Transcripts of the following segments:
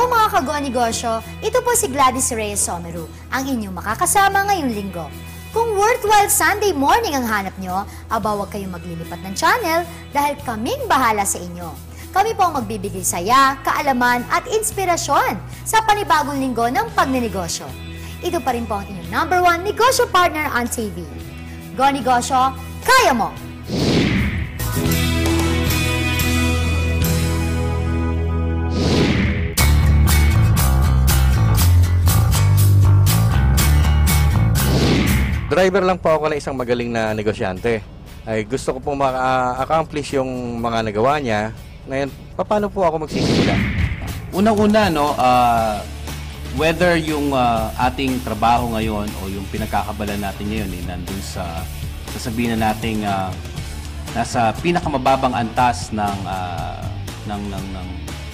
Hello mga kago-negosyo, ito po si Gladys Reyes Someru, ang inyong makakasama ngayong linggo. Kung worthwhile Sunday morning ang hanap nyo, aba huwag kayong maglilipat ng channel dahil kaming bahala sa inyo. Kami po ang magbibigay saya, kaalaman at inspirasyon sa panibagong linggo ng pagnenegosyo. Ito pa rin po ang inyong #1 negosyo partner on TV. Go Negosyo, kaya mo! Driver lang po ako na isang magaling na negosyante. Ay gusto ko po ma-accomplish yung mga nagawa niya. Ngayon, paano po ako magsisimula? Unang-una, no, whether yung ating trabaho ngayon o yung pinagkakabalan natin ngayon nandun sa sasabihin na nating nasa pinakamababang antas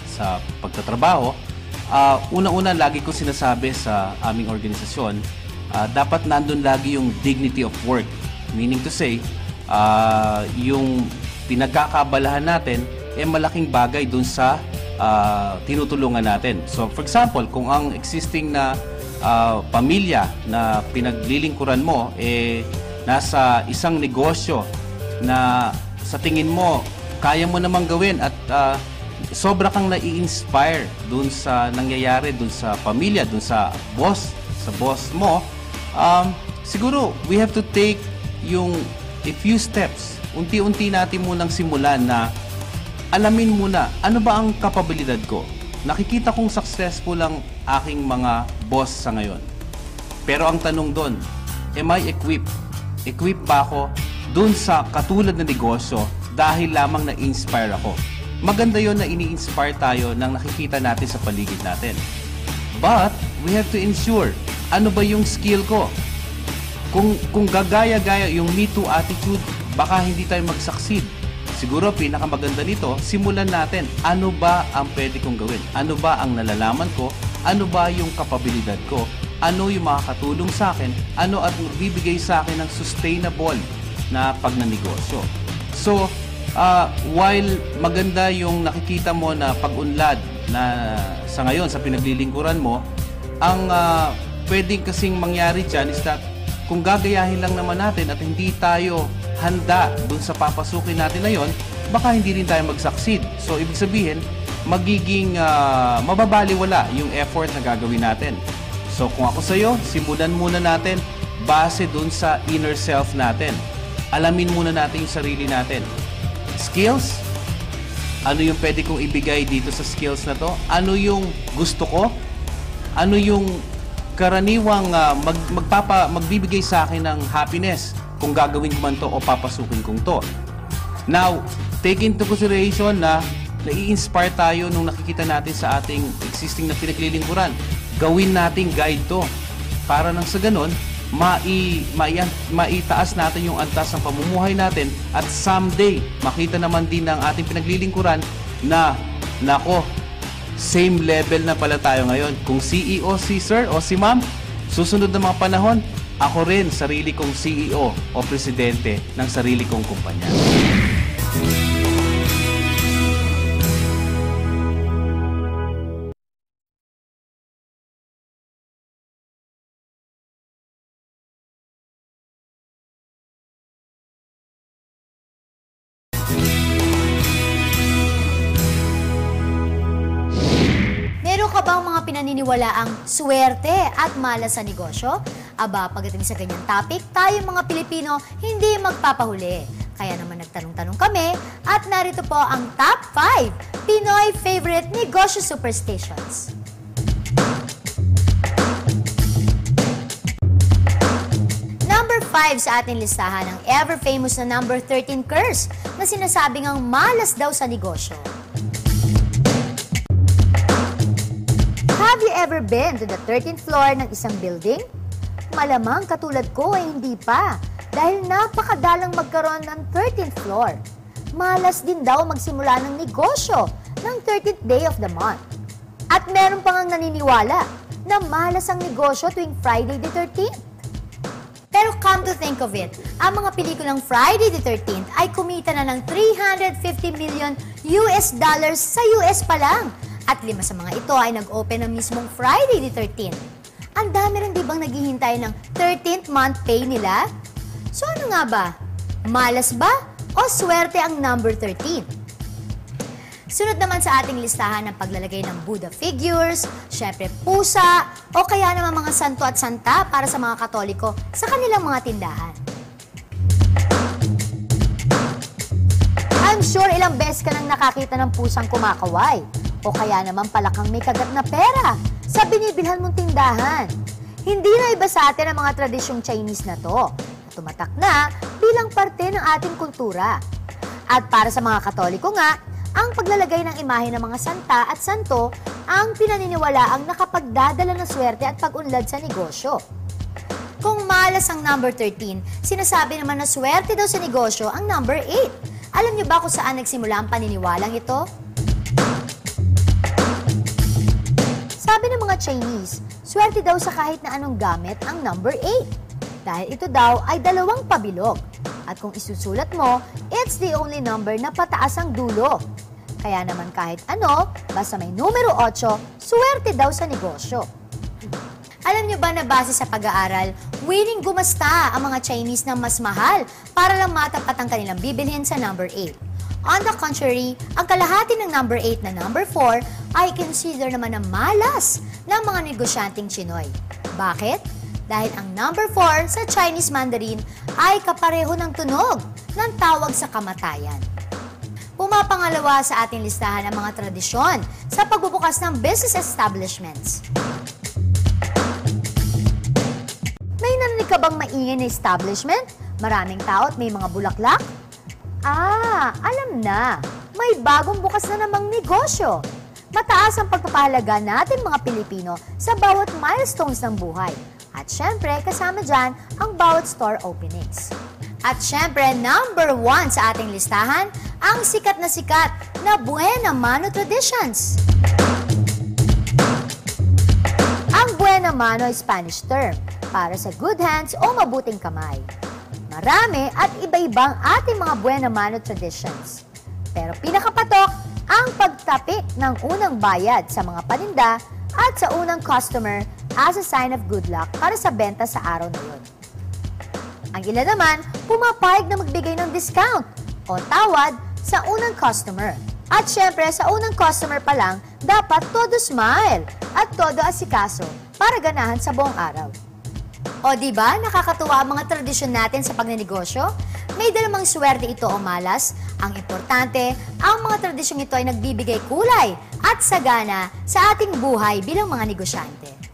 sa pagtatrabaho. Unang-una, lagi ko sinasabi sa aming organisasyon, dapat nandun lagi yung dignity of work. Meaning to say, yung pinagkakabalahan natin malaking bagay dun sa tinutulungan natin. So for example, kung ang existing na pamilya na pinaglilingkuran mo nasa isang negosyo na sa tingin mo kaya mo namang gawin at sobra kang nai-inspire dun sa nangyayari dun sa pamilya, dun sa boss mo, siguro we have to take a few steps. Unti-unti natin munang simulan na alamin muna, ano ba ang kapabilidad ko? Nakikita kong successful ang aking mga boss sa ngayon. Pero ang tanong doon, am I equipped? Equipped ba ako doon sa katulad na negosyo dahil lamang na-inspire ako? Maganda yon na ini-inspire tayo ng nakikita natin sa paligid natin. But we have to ensure, ano ba yung skill ko? Kung gagaya-gaya yung Me Too attitude, baka hindi tayo mag-succeed. Siguro pinakamaganda nito, simulan natin. Ano ba ang pwede kong gawin? Ano ba ang nalalaman ko? Ano ba yung kapabilidad ko? Ano yung makakatulong sa akin? Ano at magbibigay sa akin ng sustainable na pagnanegosyo? So, while maganda yung nakikita mo na pag-unlad na sa ngayon, sa pinaglilingkuran mo, ang pwedeng kasing mangyari dyan is that kung gagayahin lang naman natin at hindi tayo handa dun sa papasukin natin na yon, baka hindi rin tayo mag-succeed. So, ibig sabihin, magiging mababaliwala yung effort na gagawin natin. So, kung ako sa'yo, simulan muna natin base dun sa inner self natin. Alamin muna natin yung sarili natin. Skills? Ano yung pwede kong ibigay dito sa skills na to? Ano yung gusto ko? Ano yung karaniwang magbibigay sa akin ng happiness kung gagawin ko man to o papasukin kong to. Now, take into consideration na nai-inspire tayo nung nakikita natin sa ating existing na pinaglilingkuran. Gawin nating guide to para nang sa ganon, maitaas natin yung antas ng pamumuhay natin at someday, makita naman din ng ating pinaglilingkuran na, nako, same level na pala tayo ngayon. Kung CEO si sir o si ma'am, susunod na mga panahon, ako rin sarili kong CEO o presidente ng sarili kong kumpanya. Meron ka bang mga pinaniniwalaang swerte at malas sa negosyo? Aba, pagdating sa ganyang topic, tayo mga Pilipino hindi magpapahuli. Kaya naman nagtanong-tanong kami at narito po ang top 5 Pinoy favorite negosyo superstitions. Number 5 sa ating listahan ang ever-famous na number 13 curse na sinasabing ang malas daw sa negosyo. Have you ever been to the 13th floor ng isang building? Malamang katulad ko ay hindi pa dahil napakadalang magkaroon ng 13th floor. Malas din daw magsimula ng negosyo ng 13th day of the month. At meron pang naniniwala na malas ang negosyo tuwing Friday the 13th. Pero come to think of it, ang mga pelikulang Friday the 13th ay kumita na ng $350 million sa US pa lang. At 5 sa mga ito ay nag-open ng mismong Friday the 13th. Ang dami rin di bang naghihintay ng 13th month pay nila? So ano nga ba? Malas ba o swerte ang number 13? Sunod naman sa ating listahan ng paglalagay ng Buddha figures, syempre pusa, o kaya naman mga santo at santa para sa mga Katoliko sa kanilang mga tindahan. I'm sure ilang beses ka nang nakakita ng pusang kumakaway, o kaya naman palakang may kagat na pera sa binibilhan mong tindahan. Hindi na iba sa atin ang mga tradisyong Chinese na to, na tumatak na bilang parte ng ating kultura. At para sa mga Katoliko nga, ang paglalagay ng imahe ng mga santa at santo ang pinaniniwalaang nakapagdadala ng swerte at pag-unlad sa negosyo. Kung malas ang number 13, sinasabi naman na swerte daw sa negosyo ang number 8. Alam niyo ba kung saan nagsimula ang paniniwalang ito? Sabi ng mga Chinese, swerte daw sa kahit na anong gamit ang number 8. Dahil ito daw ay 2 pabilog. At kung isusulat mo, it's the only number na pataas ang dulo. Kaya naman kahit ano, basta may numero 8, swerte daw sa negosyo. Alam niyo ba na base sa pag-aaral, willing gumasta ang mga Chinese ng mas mahal para lang matapat ang kanilang bibilhin sa number 8. On the contrary, ang kalahati ng number 8 na number 4 ay consider naman na malas ng mga negosyanteng Chinoy. Bakit? Dahil ang number 4 sa Chinese Mandarin ay kapareho ng tunog ng tawag sa kamatayan. Pumapangalawa sa ating listahan ang mga tradisyon sa pagbubukas ng business establishments. May narinig ka bang maingay na establishment? Maraming tao at may mga bulaklak? Alam na! May bagong bukas na namang negosyo. Mataas ang pagpapahalaga natin mga Pilipino sa bawat milestones ng buhay. At syempre, kasama dyan ang bawat store openings. At syempre, number 1 sa ating listahan, ang sikat na Buena Mano Traditions. Ang Buena Mano ay Spanish term para sa good hands o mabuting kamay. Marami at iba-ibang ating mga Buena Mano Traditions. Pero pinakapatok ang pagtapik ng unang bayad sa mga paninda at sa unang customer as a sign of good luck para sa benta sa araw na yun. Ang ilan naman, pumapayag na magbigay ng discount o tawad sa unang customer. At syempre, sa unang customer pa lang, dapat todo smile at todo asikaso para ganahan sa buong araw. O diba, nakakatuwa ang mga tradisyon natin sa pagnenegosyo? May dalamang swerte ito o malas. Ang importante, ang mga tradisyong ito ay nagbibigay kulay at sagana sa ating buhay bilang mga negosyante.